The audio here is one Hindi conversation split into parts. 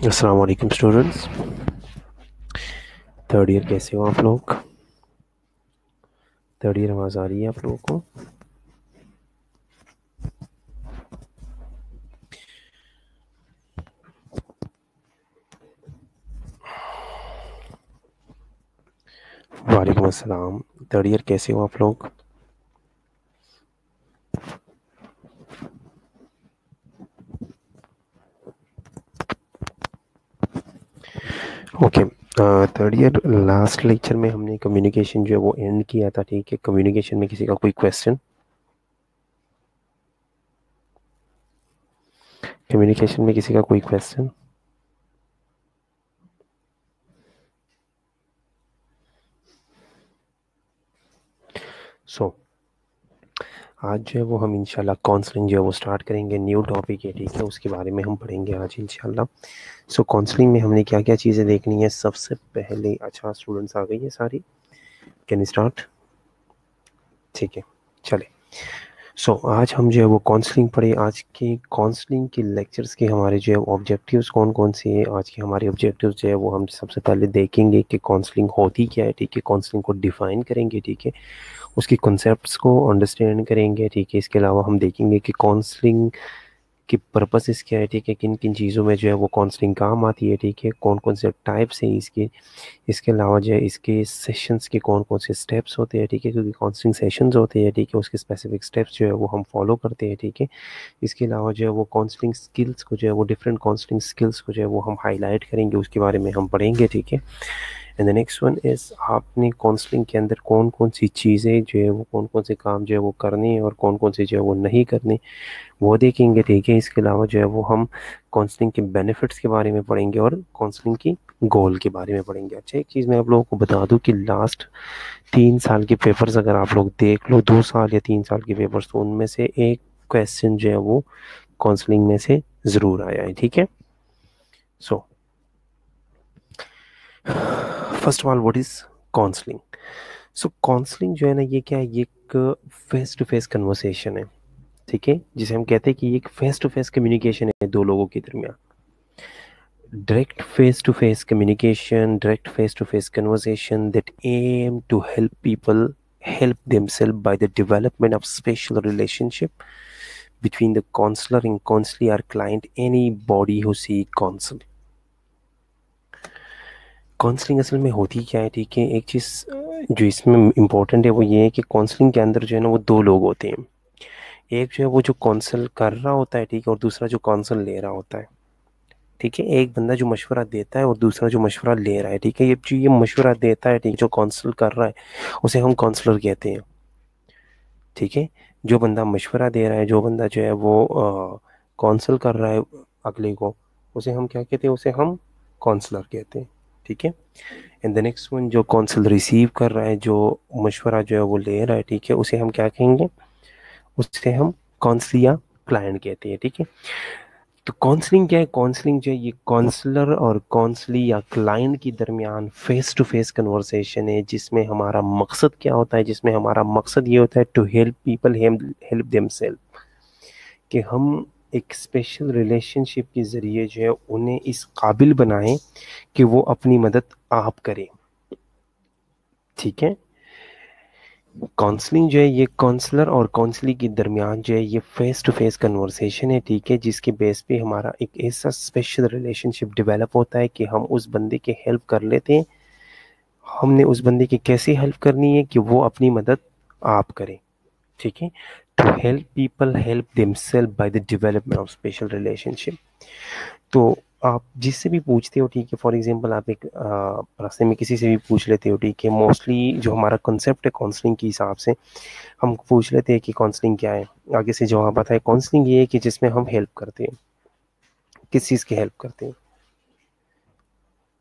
अस्सलाम वालेकुम स्टूडेंट्स। थर्ड ईयर कैसे हो आप लोग? थर्ड ईयर आवाज़ आ रही है आप लोगों को? वालेकुम अस्सलाम। थर्ड ईयर कैसे हो आप लोग? Okay. Third year last lecture में हमने कम्युनिकेशन जो है वो एंड किया था, ठीक है। कम्युनिकेशन में किसी का कोई क्वेश्चन? कम्युनिकेशन में किसी का कोई क्वेश्चन? सो आज जो है वो हम इंशाल्लाह काउंसलिंग जो है वो स्टार्ट करेंगे। न्यू टॉपिक है, ठीक है, उसके बारे में हम पढ़ेंगे आज इंशाल्लाह। सो काउंसलिंग में हमने क्या क्या चीज़ें देखनी है सबसे पहले? अच्छा, स्टूडेंट्स आ गई है सारी? Can start? ठीक है, चले। सो आज हम जो है वो काउंसलिंग पढ़े। आज के काउंसलिंग के लेक्चर्स के हमारे जो है ऑब्जेक्टिव्स कौन कौन से हैं? आज के हमारे ऑब्जेक्टिव्स जो है वो हम सबसे पहले देखेंगे कि काउंसलिंग होती क्या है, ठीक है। काउंसलिंग को डिफ़ाइन करेंगे, ठीक है। उसके कॉन्सेप्ट्स को अंडरस्टैंड करेंगे, ठीक है। इसके अलावा हम देखेंगे कि काउंसलिंग कि पर्पसेस क्या है, ठीक है। किन किन चीज़ों में जो है वो काउंसलिंग काम आती है, ठीक है। कौन कौन से टाइप्स हैं इसके। इसके अलावा जो है इसके सेशंस के कौन कौन से स्टेप्स होते हैं, ठीक है, क्योंकि काउंसलिंग सेशंस होते हैं, ठीक है। उसके स्पेसिफिक स्टेप्स जो है वो हम फॉलो करते हैं, ठीक है। इसके अलावा जो है वो काउंसलिंग स्किल्स को जो है वो डिफरेंट काउंसलिंग स्किल्स को जो है वो हम हाईलाइट करेंगे, उसके बारे में हम पढ़ेंगे, ठीक है। And the next one is आपने काउंसलिंग के अंदर कौन कौन सी चीज़ें जो है वो कौन कौन से काम जो है वो करने हैं और कौन कौन से जो है वो नहीं करने, वो देखेंगे, ठीक है। इसके अलावा जो है वो हम काउंसलिंग के बेनिफिट्स के बारे में पढ़ेंगे और काउंसलिंग की गोल के बारे में पढ़ेंगे। अच्छा, एक चीज़ मैं आप लोगों को बता दूं कि लास्ट 3 साल के पेपर्स अगर आप लोग देख लो, 2 साल या 3 साल के पेपर्स, तो उनमें से एक क्वेश्चन जो है वो काउंसलिंग में से ज़रूर आया है, ठीक है। So first of all what is counselling? So counselling जो है ना, ये क्या है, ये एक फेस टू फेस कन्वर्सेशन है, ठीक है, जिसे हम कहते हैं कि ये एक फेस टू फेस कम्युनिकेशन है दो लोगों के दरमियान। Direct face to face communication, direct face to face conversation that aim to help people help themselves by the development of special relationship between the counselor and counselee or client, anybody who seek counsel. Counselling असल में होती क्या है, ठीक है। एक चीज़ जो इसमें इम्पोर्टेंट है वो ये है कि काउंसलिंग के अंदर जो है ना वो दो लोग होते हैं। एक जो है वो जो काउंसल कर रहा होता है, ठीक है, और दूसरा जो काउंसल ले रहा होता है, ठीक है। एक बंदा जो मशवरा देता है और दूसरा जो मशवरा ले रहा है, ठीक है। ये जो ये मशवरा देता है, ठीक है, जो काउंसल कर रहा है उसे हम काउंसलर कहते हैं, ठीक है। जो बंदा मशवरा दे रहा है, जो बंदा जो है वो काउंसल कर रहा है अगले को, उसे हम क्या कहते हैं? उसे हम काउंसलर कहते हैं, ठीक है। एंड द नेक्स्ट वन, जो काउंसल रिसीव कर रहा है, जो मशवरा जो है वो ले रहा है, ठीक है, उसे हम क्या कहेंगे? उसे हम काउंसल या क्लाइंट कहते हैं, ठीक है। तो काउंसलिंग क्या है? काउंसलिंग जो है ये काउंसलर और काउंसली या क्लाइंट के दरमियान फेस टू फेस कन्वर्सेशन है, जिसमें हमारा मकसद क्या होता है? जिसमें हमारा मकसद ये होता है to help people help themselves, कि हम एक स्पेशल रिलेशनशिप के ज़रिए जो है उन्हें इस काबिल बनाएं कि वो अपनी मदद आप करें, ठीक है। काउंसलिंग जो है ये काउंसलर और काउंसली के दरमियान जो है ये फेस टू फेस कन्वर्सेशन है, ठीक है, जिसके बेस पे हमारा एक ऐसा स्पेशल रिलेशनशिप डेवलप होता है कि हम उस बंदे के हेल्प कर लेते हैं। हमने उस बंदे की कैसे हेल्प करनी है कि वो अपनी मदद आप करें, ठीक है। To help people help themselves by the development of special relationship. तो आप जिससे भी पूछते हो, ठीक है, फॉर एग्जांपल आप एक रास्ते में किसी से भी पूछ लेते हो, ठीक है। मोस्टली जो हमारा कंसेप्ट है काउंसलिंग के हिसाब से, हम पूछ लेते हैं कि काउंसलिंग क्या है, आगे से जवाब आता है काउंसलिंग ये है कि जिसमें हम हेल्प करते हैं। किस चीज़ की हेल्प करते हैं?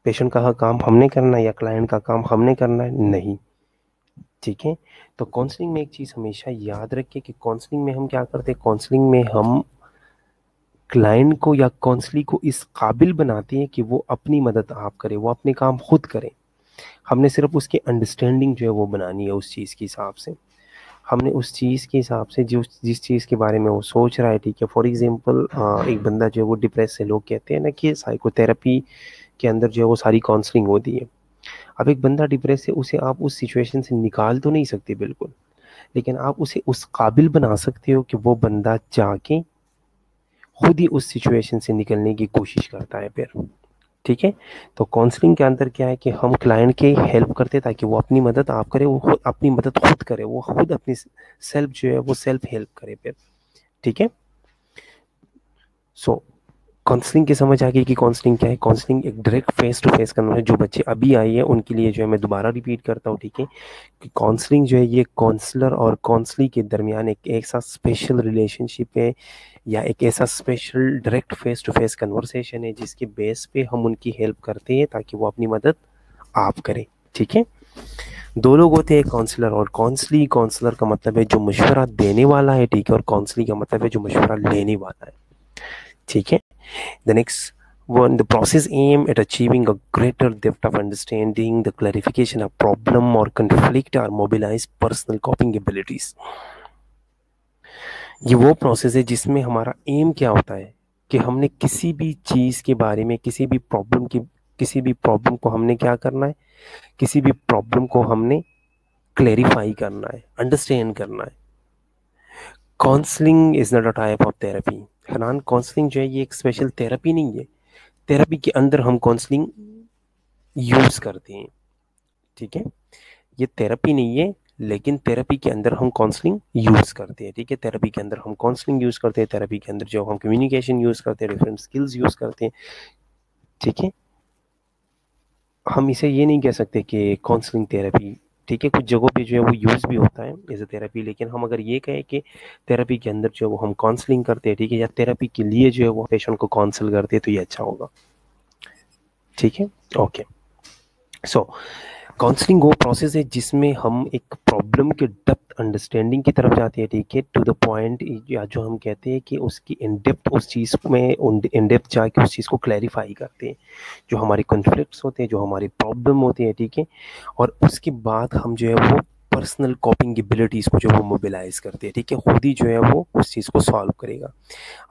पेशेंट का काम हमने करना है या क्लाइंट का काम हमने करना है? नहीं, ठीक है। तो काउंसलिंग में एक चीज़ हमेशा याद रखिए कि काउंसलिंग में हम क्या करते हैं? काउंसलिंग में हम क्लाइंट को या काउंसली को इस काबिल बनाती हैं कि वो अपनी मदद आप करे, वो अपने काम खुद करें। हमने सिर्फ उसकी अंडरस्टैंडिंग जो है वो बनानी है उस चीज़ के हिसाब से। हमने उस चीज़ के हिसाब से जो जिस चीज़ के बारे में वो सोच रहा है, ठीक है। फॉर एग्जांपल एक बंदा जो है वो डिप्रेस है, लोग कहते हैं ना कि साइकोथेरेपी के अंदर जो है वो सारी काउंसलिंग होती है। अब एक बंदा डिप्रेस है, उसे आप उस सिचुएशन से निकाल तो नहीं सकते बिल्कुल, लेकिन आप उसे उस काबिल बना सकते हो कि वो बंदा जाके खुद ही उस सिचुएशन से निकलने की कोशिश करता है फिर, ठीक है। तो काउंसलिंग के अंदर क्या है कि हम क्लाइंट की हेल्प करते हैं ताकि वो अपनी मदद आप करे, वो खुद अपनी मदद खुद करे, वो खुद अपनी सेल्फ जो है वो सेल्फ हेल्प करे फिर, ठीक है। सो काउंसलिंग की समझ आ गई कि काउंसलिंग क्या है। काउंसलिंग एक डायरेक्ट फेस टू फेस करना है। जो बच्चे अभी आई है उनके लिए जो है मैं दोबारा रिपीट करता हूँ, ठीक है, कि काउंसलिंग जो है ये काउंसलर और काउंसली के दरमियान एक ऐसा स्पेशल रिलेशनशिप है या एक ऐसा special direct face to face conversation है जिसके बेस पे हम उनकी हेल्प करते हैं ताकि वो अपनी मदद आप करें, ठीक है। दो लोग होते हैं, काउंसलर और काउंसली। काउंसलर का मतलब है जो मशवरा देने वाला है, ठीक है, और काउंसली का मतलब है जो मशवरा लेने वाला है, ठीक है। The next one, the process aim at achieving a greater depth of understanding, the clarification of problem or conflict or mobilize personal coping abilities. ये वो प्रोसेस है जिसमें हमारा एम क्या होता है कि हमने किसी भी चीज़ के बारे में, किसी भी प्रॉब्लम को हमने क्या करना है, किसी भी प्रॉब्लम को हमने क्लेरिफाई करना है, अंडरस्टैंड करना है। Counselling is not a type of therapy. Hanan, counselling जो है ये एक स्पेशल थेरेपी नहीं है। थेरेपी के अंदर हम काउंसलिंग यूज करते हैं, ठीक है। ये थेरेपी नहीं है, लेकिन थेरेपी के अंदर हम काउंसलिंग यूज करते हैं, ठीक है। थेरेपी के अंदर हम काउंसलिंग यूज करते हैं, थेरेपी के अंदर जो हम कम्युनिकेशन यूज करते हैं, डिफरेंट स्किल्स यूज करते हैं, ठीक है। हम इसे ये नहीं कह सकते कि काउंसलिंग थेरेपी, ठीक है, कुछ जगहों पे जो है वो यूज भी होता है एज ए थेरेपी, लेकिन हम अगर ये कहें कि थेरेपी के अंदर जो है वो हम काउंसलिंग करते हैं, ठीक है, या थेरेपी के लिए जो है वो पेशेंट को काउंसल करते हैं, तो ये अच्छा होगा, ठीक है। ओके, सो काउंसलिंग वो प्रोसेस है जिसमें हम एक प्रॉब्लम के डेप्थ अंडरस्टैंडिंग की तरफ जाते हैं, ठीक है, टू द पॉइंट, या जो हम कहते हैं कि उसकी इन डेप्थ उस चीज़ में इन डेप्थ जाके उस चीज़ को क्लैरिफाई करते हैं, जो हमारे कॉन्फ्लिक्ट्स होते हैं, जो हमारी प्रॉब्लम होती है, ठीक है। और उसके बाद हम जो है वो पर्सनल कॉपिंग एबिलिटीज़ को जो वो मोबिलाइज करते हैं, ठीक है, खुद ही जो है वो उस चीज़ को सॉल्व करेगा।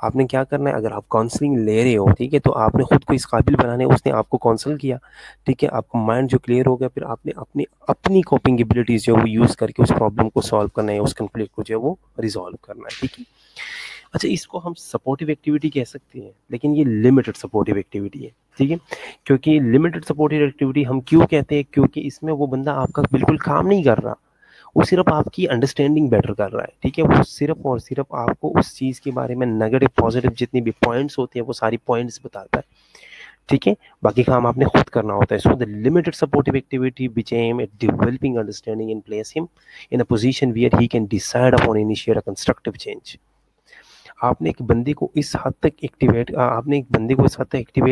आपने क्या करना है, अगर आप काउंसलिंग ले रहे हो, ठीक है, तो आपने खुद को इस काबिल बनाने, उसने आपको काउंसल किया, ठीक है, आपका माइंड जो क्लियर हो गया, फिर आपने अपनी अपनी कॉपिंग एबिलिटीज जो है वो यूज़ करके उस प्रॉब्लम को सॉल्व करना है, उस कन्फ्लिक्ट को जो है वो रिजॉल्व करना है, ठीक है। अच्छा, इसको हम सपोर्टिव एक्टिविटी कह सकते हैं, लेकिन ये लिमिटेड सपोर्टिव एक्टिविटी है, ठीक है। क्योंकि लिमिटेड सपोर्टिव एक्टिविटी हम क्यों कहते हैं, क्योंकि इसमें वो बंदा आपका बिल्कुल काम नहीं कर रहा, वो सिर्फ आपकी अंडरस्टैंडिंग बेटर कर रहा है, ठीक है। वो सिर्फ और सिर्फ आपको उस चीज़ के बारे में नेगेटिव पॉजिटिव जितनी भी पॉइंट्स होते हैं वो सारी पॉइंट्स बताता है, ठीक है। बाकी काम आपने खुद करना होता है। So the limited supportive activity which aim at developing understanding and place him in a position where he can decide upon initiate a constructive change. आपने एक बंदे को इस हद तक एक्टिवेट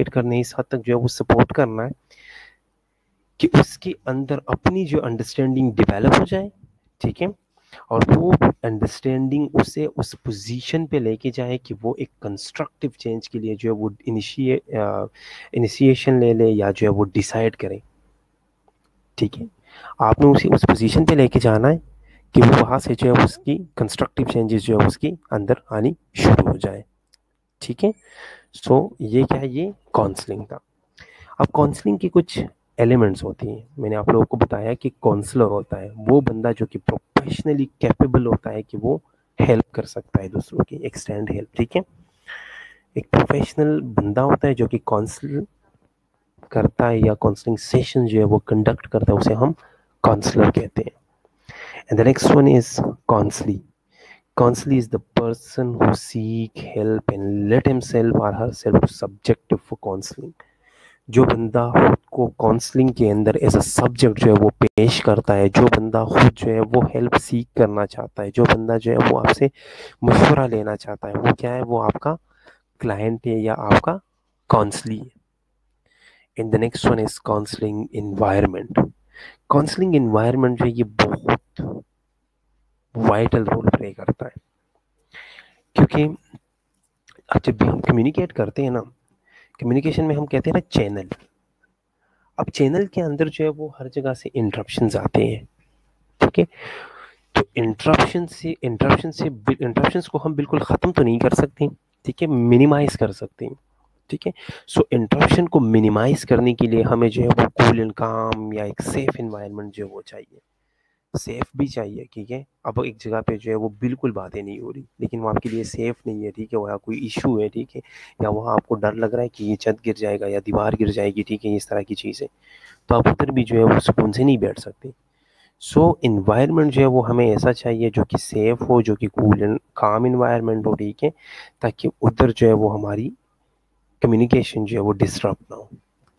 करने, इस हद तक जो है वो सपोर्ट करना है कि उसके अंदर अपनी जो अंडरस्टैंडिंग डेवलप हो जाए, ठीक है, और वो अंडरस्टैंडिंग उसे उस पोजीशन पे लेके जाए कि वो एक कंस्ट्रक्टिव चेंज के लिए जो है वो इनिशिएशन ले ले या जो है वो डिसाइड करे, ठीक है। आपने उसे उस पोजीशन पे लेके जाना है कि वो वहाँ से जो है उसकी कंस्ट्रक्टिव चेंजेस जो है उसकी अंदर आनी शुरू हो जाए, ठीक है। सो ये क्या है, ये काउंसलिंग था। अब काउंसलिंग की कुछ एलिमेंट्स होती हैं। मैंने आप लोगों को बताया कि काउंसलर होता है वो बंदा जो कि प्रोफेशनली कैपेबल होता है कि वो हेल्प कर सकता है दूसरों की, एक्सटेंड हेल्प, ठीक है। एक प्रोफेशनल बंदा होता है जो कि काउंसल करता है या काउंसलिंग सेशन जो है वो कंडक्ट करता है, उसे हम काउंसलर कहते हैं। And the next one is counsellee. Counselor is the person who seek help and let himself or herself to subjective for counseling. जो बंदा खुद को काउंसलिंग के अंदर एज अ सब्जेक्ट जो है वो पेश करता है, जो बंदा खुद जो है वो हेल्प सीख करना चाहता है, जो बंदा जो है वो आपसे मशवरा लेना चाहता है, वो क्या है, वो आपका क्लाइंट है या आपका काउंसली है। And the next one is counselling environment. Counselling environment जो है ये बहुत वाइटल रोल प्ले करता है, क्योंकि अब जब भी हम कम्युनिकेट करते हैं ना, कम्युनिकेशन में हम कहते हैं ना चैनल। अब चैनल के अंदर जो है वो हर जगह से इंटरप्शंस आते हैं, ठीक है। तो इंटरप्शंस को हम बिल्कुल ख़त्म तो नहीं कर सकते, ठीक है, मिनिमाइज कर सकते हैं, ठीक है। सो इंटरप्शन को मिनिमाइज करने के लिए हमें जो है वो कूल एंड काम या एक सेफ इन्वायरमेंट जो है वो चाहिए, सेफ भी चाहिए, ठीक है। अब एक जगह पे जो है वो बिल्कुल बातें नहीं हो रही, लेकिन वो आपके लिए सेफ नहीं है, ठीक है, वहाँ कोई इशू है, ठीक है, या वहाँ आपको डर लग रहा है कि ये छत गिर जाएगा या दीवार गिर जाएगी, ठीक है, इस तरह की चीज़ें, तो आप उधर भी जो है वो सुकून से नहीं बैठ सकते। सो इन्वायरमेंट जो है वो हमें ऐसा चाहिए जो कि सेफ हो, जो कि कूल एंड काम इन्वायरमेंट हो, ठीक है, ताकि उधर जो है वो हमारी कम्युनिकेशन जो है वो डिस्टर्ब ना हो,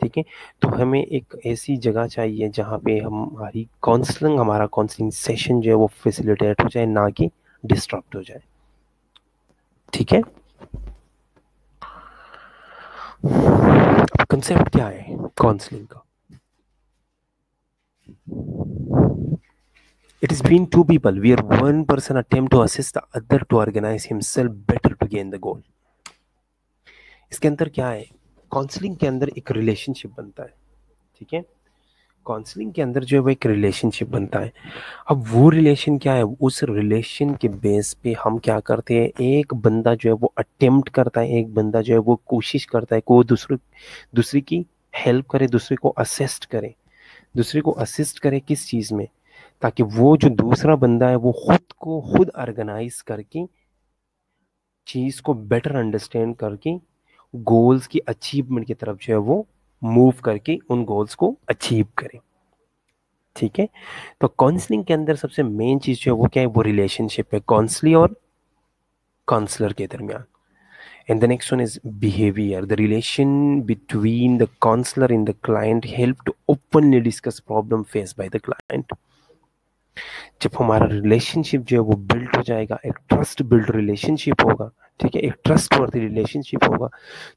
ठीक है। तो हमें एक ऐसी जगह चाहिए जहाँ पे हमारा काउंसलिंग सेशन जो है वो फैसिलिटेट हो जाए, ना कि डिस्टर्ब हो जाए, ठीक है। अब कंसेप्ट क्या है काउंसलिंग का? It is between two people where one person attempt to assist the other to organize himself better to gain the goal. इसके अंदर क्या है? काउंसलिंग के अंदर एक रिलेशनशिप बनता है, ठीक है। काउंसलिंग के अंदर जो है वो एक रिलेशनशिप बनता है। अब वो रिलेशन क्या है? उस रिलेशन के बेस पे हम क्या करते हैं, एक बंदा जो है वो अटेम्प्ट करता है, एक बंदा जो है वो कोशिश करता है कि वो दूसरे की हेल्प करे, दूसरे को असिस्ट करे। दूसरे को असिस्ट करे किस चीज़ में? ताकि वो जो दूसरा बंदा है वो खुद ऑर्गेनाइज करके चीज़ को बेटर अंडरस्टैंड करके गोल्स की अचीवमेंट की तरफ जो है वो मूव करके उन गोल्स को अचीव करे, ठीक है। तो काउंसलिंग के अंदर सबसे मेन चीज जो है वो क्या है? वो रिलेशनशिप है काउंसली और काउंसलर के दरमियान। And the next one is behaviour. The relation between the counsellor and the client help to openly discuss problem face by the client. जब हमारा रिलेशनशिप जो है वो बिल्ड हो जाएगा, एक ट्रस्ट बिल्ड रिलेशनशिप होगा, ठीक है, एक ट्रस्ट वर्दी रिलेशनशिप होगा,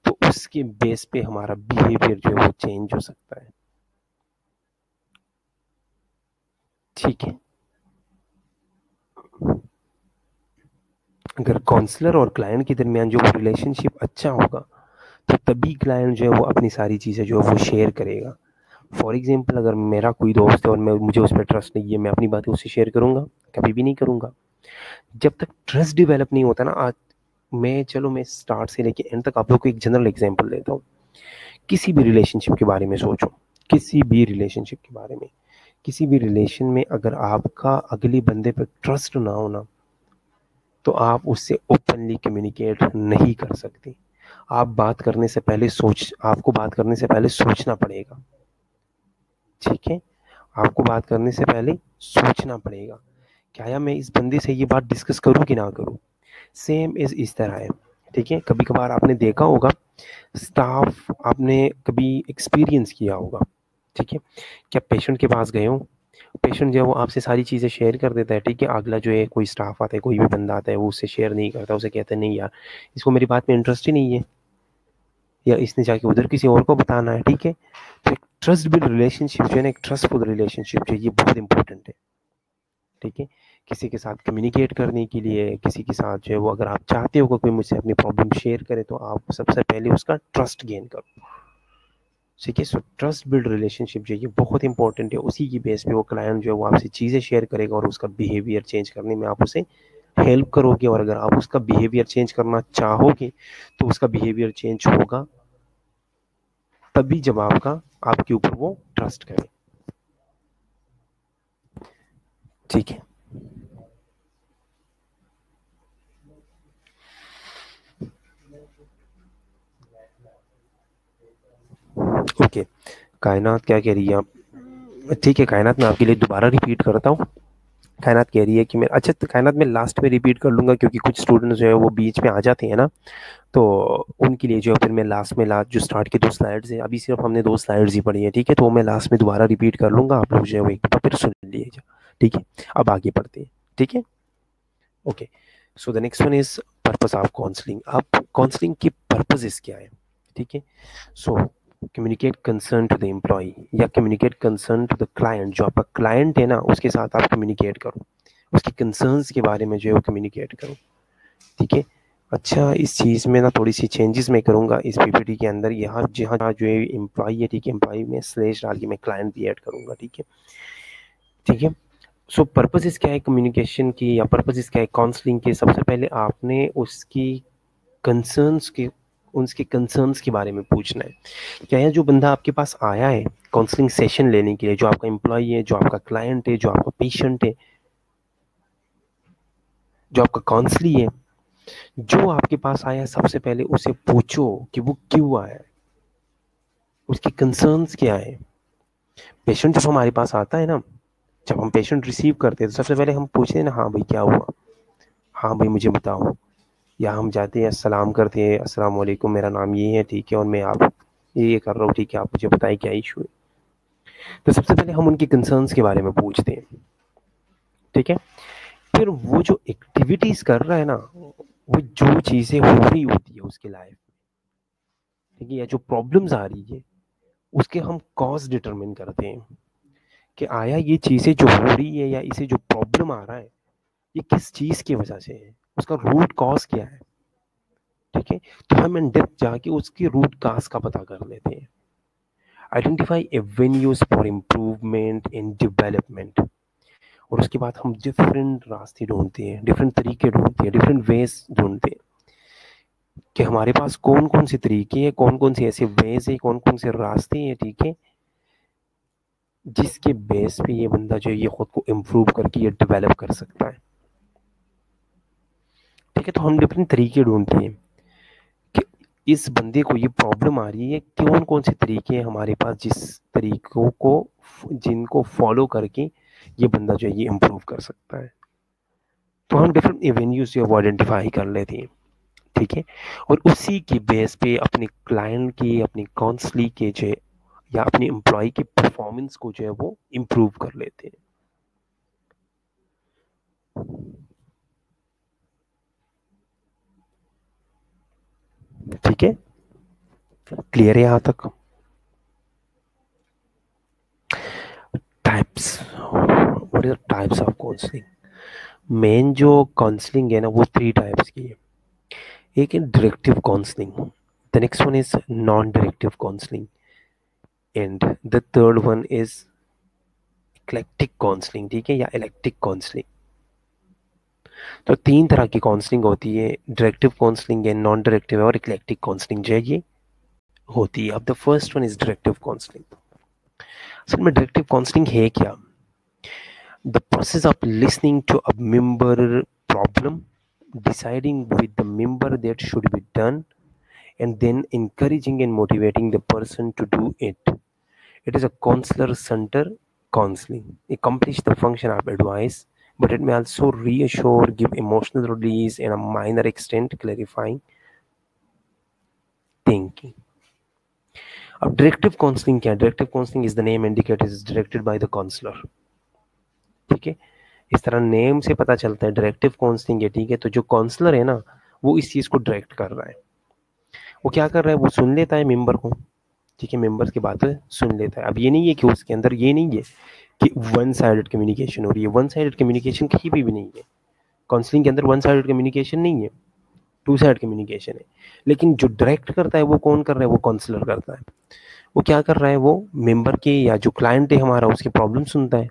तो उसके बेस पे हमारा बिहेवियर जो है वो चेंज हो सकता है, ठीक है। अगर काउंसलर और क्लाइंट के दरमियान जो रिलेशनशिप अच्छा होगा, तो तभी क्लाइंट जो है वो अपनी सारी चीज़ें जो है वो शेयर करेगा। फॉर एग्जांपल, अगर मेरा कोई दोस्त है और मुझे उस पर ट्रस्ट नहीं है, मैं अपनी बातें उससे शेयर करूंगा? कभी भी नहीं करूंगा। जब तक ट्रस्ट डेवलप नहीं होता ना, आज मैं स्टार्ट से लेके एंड तक आप लोग को एक जनरल एग्जांपल देता हूँ। किसी भी रिलेशनशिप के बारे में सोचो, किसी भी रिलेशनशिप के बारे में, किसी भी रिलेशन में अगर आपका अगले बंदे पर ट्रस्ट ना होना, तो आप उससे ओपनली कम्युनिकेट नहीं कर सकते। आपको बात करने से पहले सोचना पड़ेगा, ठीक है। आपको बात करने से पहले सोचना पड़ेगा, क्या यार मैं इस बंदे से ये बात डिस्कस करूं कि ना करूं। सेम इस तरह है, ठीक है। कभी कभार आपने देखा होगा, स्टाफ आपने कभी एक्सपीरियंस किया होगा, ठीक है। क्या पेशेंट के पास गए हो, पेशेंट जो है वो आपसे सारी चीज़ें शेयर कर देता है, ठीक है। अगला जो है कोई स्टाफ आता है, कोई भी बंदा आता है, वो उससे शेयर नहीं करता, उसे कहता है नहीं यार इसको मेरी बात में इंटरेस्ट ही नहीं है, या इसने जाके उधर किसी और को बताना है, ठीक है। तो एक ट्रस्ट बिल्ड रिलेशनशिप जो है ना, एक ट्रस्टफुल रिलेशनशिप जो है ये बहुत इंपॉर्टेंट है, ठीक है। किसी के साथ कम्युनिकेट करने के लिए, किसी के साथ जो है वो अगर आप चाहते हो कि कोई मुझसे अपनी प्रॉब्लम शेयर करे, तो आप सबसे पहले उसका ट्रस्ट गेन करो, ठीक है। सो ट्रस्ट बिल्ड रिलेशनशिप जो है ये बहुत इंपॉर्टेंट है। उसी की बेस पे वो क्लाइंट जो है वो आपसे चीज़ें शेयर करेगा और उसका बिहेवियर चेंज करने में आप उसे हेल्प करोगे, और अगर आप उसका बिहेवियर चेंज करना चाहोगे तो उसका बिहेवियर चेंज होगा तभी जब आपके ऊपर वो ट्रस्ट करे, ठीक है। ओके, कायनात क्या कह रही है आप? ठीक है कायनात, मैं आपके लिए दोबारा रिपीट करता हूँ। कायनात कह रही है कि मैं, अच्छा तो कायनात मैं लास्ट में रिपीट कर लूँगा, क्योंकि कुछ स्टूडेंट्स जो है वो बीच में आ जाते हैं ना, तो उनके लिए जो है फिर मैं लास्ट जो स्टार्ट की 2 स्लाइड्स है, अभी सिर्फ हमने 2 स्लाइड्स ही पढ़ी है, ठीक है। तो मैं लास्ट में दोबारा रिपीट कर लूँगा, आप लोग जो है वो एक बार फिर सुन लीजिए, ठीक है। अब आगे बढ़ते हैं, ठीक है। Okay, so the next one is purpose of counselling. अब काउंसलिंग की पर्पसेस क्या है, ठीक है। So communicate concern to the employ, या communicate concern to the client. जो आपका क्लाइंट है ना, उसके साथ आप कम्युनिकेट करो, उसकी कंसर्न्स के बारे में जो है वो कम्युनिकेट करो, ठीक है। अच्छा, इस चीज़ में ना थोड़ी सी चेंजेस मैं करूँगा इस पीपीटी के अंदर। यहाँ जहाँ जहाँ जो है एम्प्लॉई है, ठीक है, एम्प्लॉई में स्लैश डाल के मैं क्लाइंट भी ऐड करूँगा, ठीक है, ठीक है। सो पर्पसेस क्या है कम्युनिकेशन की, या पर्पसेस क्या है काउंसलिंग के? सबसे पहले आपने उसकी कंसर्न्स के उसके कंसर्न्स के बारे में पूछना है। क्या है, जो बंदा आपके पास आया है काउंसलिंग सेशन लेने के लिए, जो आपका एम्प्लॉई है, जो आपका क्लाइंट है, जो आपका पेशेंट है, जो आपका काउंसली है, जो आपके पास आया है, सबसे पहले उसे पूछो कि वो क्यों आया है, उसके कंसर्न्स क्या है। पेशेंट जब हमारे पास आता है ना, जब हम पेशेंट रिसीव करते हैं तो सबसे पहले हम पूछते हैं ना, हाँ भाई क्या हुआ, हाँ भाई मुझे बताओ। या हम जाते हैं सलाम करते हैं, अस्सलाम वालेकुम, मेरा नाम ये है, ठीक है, और मैं आप ये कर रहा हूँ, ठीक है, आप मुझे बताएं क्या इशू है। तो सबसे पहले हम उनके कंसर्न्स के बारे में पूछते हैं, ठीक है। फिर वो जो एक्टिविटीज कर रहा है ना, वो जो चीजें हो रही होती है उसके लाइफ, ठीक है, या जो प्रॉब्लम्स आ रही है, उसके हम कॉज डिटरमिन करते हैं कि आया ये चीजें जो हो रही है या इसे जो प्रॉब्लम आ रहा है, ये किस चीज की वजह से है, उसका रूट कॉज क्या है, ठीक है। तो हम इन डेप्थ जाके उसके रूट कॉज का पता कर लेते हैं। Identify avenues for improvement in development. और उसके बाद हम डिफरेंट रास्ते ढूंढते हैं, डिफरेंट तरीके ढूंढते हैं, डिफरेंट वेज ढूंढते हैं कि हमारे पास कौन कौन से तरीके हैं, कौन कौन से ऐसे वेज है, कौन कौन से रास्ते हैं, ठीक है, जिसके बेस पे ये बंदा जो है ये खुद को इम्प्रूव करके ये डेवलप कर सकता है, ठीक है। तो हम डिफरेंट तरीके ढूंढते हैं कि इस बंदे को ये प्रॉब्लम आ रही है, कौन कौन से तरीके हैं हमारे पास जिस तरीकों को जिनको फॉलो करके ये बंदा जो है ये इम्प्रूव कर सकता है। तो हम डिफरेंट एवेन्यूज जो है वो आइडेंटिफाई कर लेते हैं, ठीक है। और उसी की बेस पे अपने क्लाइंट की, अपनी काउंसली के जो है, या अपने एम्प्लॉय की परफॉर्मेंस को जो है वो इम्प्रूव कर लेते हैं, ठीक है। क्लियर है यहाँ तक? Types, what are types of counselling? Main जो काउंसलिंग है ना वो 3 टाइप्स की है। एक है directive counselling, the next one is non directive counselling, and the third one is eclectic counselling, ठीक है, या इलेक्टिक काउंसलिंग। तो 3 तरह की काउंसलिंग होती है, डायरेक्टिव काउंसलिंग है, नॉन डायरेक्टिव है, और इक्लेक्टिक काउंसलिंग जो है ये होती है। अब the first one is directive counselling. असल में डायरेक्टिव काउंसलिंग है क्या? The process of listening to a member problem, deciding with the member that should be done, and then encouraging and motivating the person to do it. It is a counselor center counseling. It completes the function of advice, but it may also reassure, give emotional release, and a minor extent clarifying thinking. अब डायरेक्टिव काउंसलिंग क्या है? Directive counselling is the name indicate is directed by the counsellor, ठीक है। इस तरह नेम से पता चलता है डायरेक्टिव काउंसलिंग है, ठीक है। तो जो काउंसलर है ना, वो इस चीज को डायरेक्ट कर रहा है। वो क्या कर रहा है, वो सुन लेता है मेंबर को, ठीक है, मेंबर्स की बातें सुन लेता है। अब ये नहीं है कि उसके अंदर ये नहीं है कि वन साइडेड कम्युनिकेशन हो रही है, वन साइडेड कम्युनिकेशन कहीं भी नहीं है। काउंसलिंग के अंदर वन साइडेड कम्युनिकेशन नहीं है, टू साइड कम्युनिकेशन है। लेकिन जो डायरेक्ट करता है वो कौन कर रहा है? वो काउंसलर करता है। वो क्या कर रहा है, वो मेंबर के या जो क्लाइंट है हमारा उसकी प्रॉब्लम सुनता है,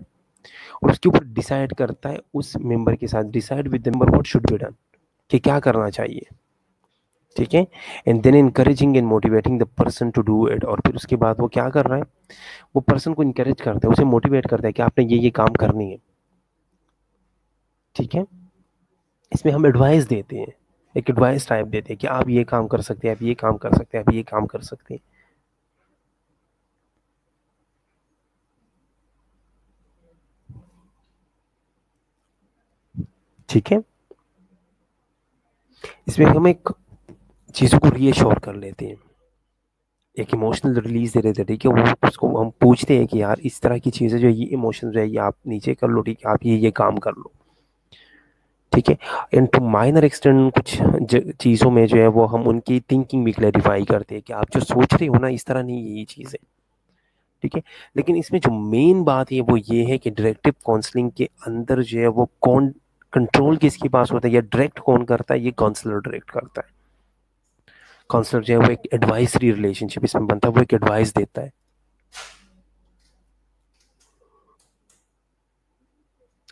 और उसके ऊपर डिसाइड करता है उस मेंबर के साथ, decide with the member what should be done, कि क्या करना चाहिए, ठीक है। And then encouraging and motivating the person to do it. और फिर उसके बाद वो क्या कर रहा है, वो पर्सन को इनकरेज करता है, उसे मोटिवेट करता है कि आपने ये काम करनी है, ठीक है। इसमें हम एडवाइस देते हैं, एक एडवाइस टाइप देते हैं कि आप ये काम कर सकते हैं, आप ये काम कर सकते हैं, आप ये काम कर सकते हैं, ठीक है। इसमें हम एक चीज़ों को रीअश्योर कर लेते हैं, एक इमोशनल रिलीज दे देते हैं, ठीक है। वो उसको हम पूछते हैं कि यार इस तरह की चीज़ें जो ये इमोशंस है ये आप नीचे कर लो, ठीक है, आप ये काम कर लो, ठीक है। एंड टू माइनर एक्सटेंड कुछ चीज़ों में जो है वो हम उनकी थिंकिंग भी क्लैरिफाई करते हैं कि आप जो सोच रहे हो ना इस तरह नहीं, ये चीज़ है, ठीक है। लेकिन इसमें जो मेन बात है वो ये है कि डायरेक्टिव काउंसलिंग के अंदर जो है वो कौन कंट्रोल किसके पास होता है या डायरेक्ट कौन करता है, ये काउंसलर डायरेक्ट करता है। काउंसलर जो है वो एक एडवाइसरी रिलेशनशिप इसमें बनता है, वो एक एडवाइस देता है।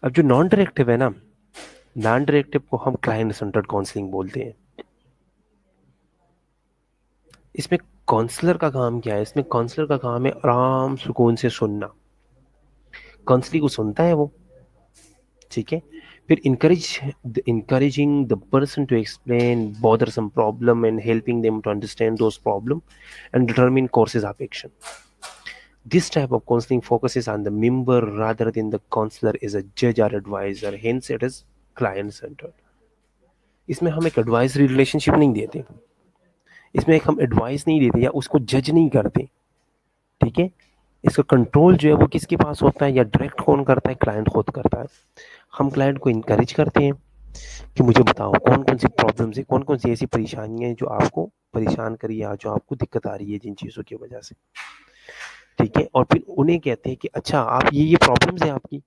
अब जो नॉन डायरेक्टिव है ना, नॉन डायरेक्टिव को हम क्लाइंट सेंटर्ड काउंसलिंग बोलते हैं। इसमें काउंसलर का काम क्या है, इसमें काउंसलर का काम है आराम सुकून से सुनना। काउंसलिंग को सुनता है वो, ठीक है, फिर encouraging the person to explain bothersome problem and helping them to understand those problem and determine courses of action. This type of counseling focuses on the member rather than the counselor as a judge or advisor, hence it is client centered. इसमें हम एक एडवाइजरी रिलेशनशिप नहीं देते, इसमें एक हम एडवाइस नहीं देते या उसको जज नहीं करते, ठीक है। इसका कंट्रोल जो है वो किसके पास होता है या डायरेक्ट कौन करता है, क्लाइंट खुद करता है। हम क्लाइंट को इनकरेज करते हैं कि मुझे बताओ कौन कौन सी प्रॉब्लम्स है, कौन कौन सी ऐसी परेशानियां हैं जो आपको परेशान करी या जो आपको दिक्कत आ रही है जिन चीज़ों की वजह से, ठीक है। और फिर उन्हें कहते हैं कि अच्छा आप ये प्रॉब्लम्स है आपकी,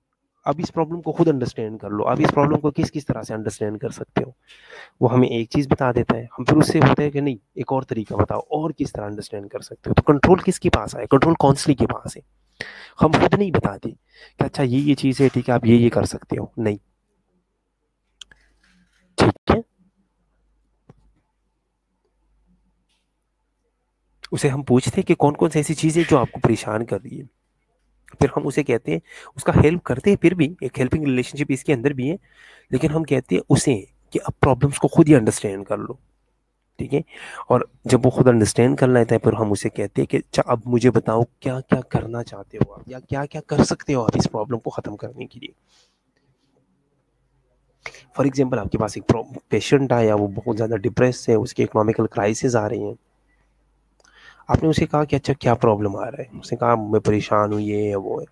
अब इस प्रॉब्लम को खुद अंडरस्टैंड कर लो, अब इस प्रॉब्लम को किस किस तरह से अंडरस्टैंड कर सकते हो। वो हमें एक चीज़ बता देता है, हम फिर उससे होता है कि नहीं एक और तरीका बताओ और किस तरह अंडरस्टैंड कर सकते हो। तो कंट्रोल किसके पास है, कंट्रोल काउंसलिंग के पास है। हम खुद नहीं बताते कि अच्छा ये चीज़ है, ठीक है आप ये कर सकते हो, नहीं, ठीक है। उसे हम पूछते हैं कि कौन कौन सी ऐसी चीज़ें जो आपको परेशान कर रही है, फिर हम उसे कहते हैं, उसका हेल्प करते हैं, फिर भी एक हेल्पिंग रिलेशनशिप इसके अंदर भी है, लेकिन हम कहते हैं उसे कि अब प्रॉब्लम्स को खुद ही अंडरस्टैंड कर लो, ठीक है। और जब वो खुद अंडरस्टैंड कर लेता है फिर हम उसे कहते हैं कि अच्छा अब मुझे बताओ क्या क्या करना चाहते हो आप या क्या क्या कर सकते हो आप इस प्रॉब्लम को ख़त्म करने के लिए। फॉर एग्जाम्पल आपके पास एक पेशेंट आया, वो बहुत ज़्यादा डिप्रेस है, उसकी इकोनॉमिकल क्राइसिस आ रही हैं। आपने उसे कहा कि अच्छा क्या प्रॉब्लम आ रहा है, उसने कहा मैं परेशान हूँ, ये है वो है।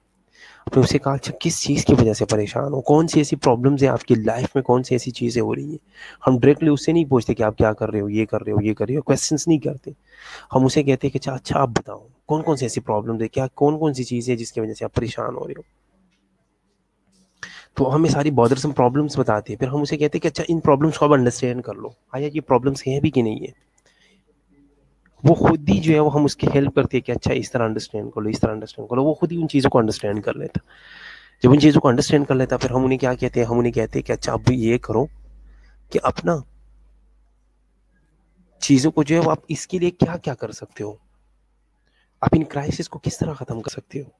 आपने उससे कहा अच्छा किस चीज़ की वजह से परेशान हो, कौन सी ऐसी प्रॉब्लम्स है आपकी लाइफ में, कौन सी ऐसी चीज़ें हो रही है। हम डायरेक्टली उससे नहीं पूछते कि आप क्या कर रहे हो, ये कर रहे हो, ये कर रहे हो, क्वेश्चंस नहीं करते। हम उसे कहते हैं कि अच्छा अच्छा आप बताओ कौन कौन सी ऐसी प्रॉब्लम्स है, क्या कौन कौन सी चीज़ें है जिसकी वजह से आप परेशान हो रहे हो। तो हमें सारी बॉदरसम प्रॉब्लम्स बताती है, फिर हम उसे कहते हैं कि अच्छा इन प्रॉब्लम्स को आप अंडरस्टैंड कर लो, आया ये प्रॉब्लम्स हैं भी कि नहीं है। वो खुद ही जो है वो हम उसकी हेल्प करते हैं कि अच्छा इस तरह अंडरस्टैंड कर लो, इस तरह अंडरस्टैंड कर लो। वो खुद ही उन चीज़ों को अंडरस्टैंड कर लेता। जब उन चीज़ों को अंडरस्टैंड कर लेता फिर हम उन्हें क्या कहते हैं, हम उन्हें कहते हैं कि अच्छा अब ये करो कि अपना चीज़ों को जो है वो आप इसके लिए क्या क्या कर सकते हो, आप इन क्राइसिस को किस तरह ख़त्म कर सकते हो,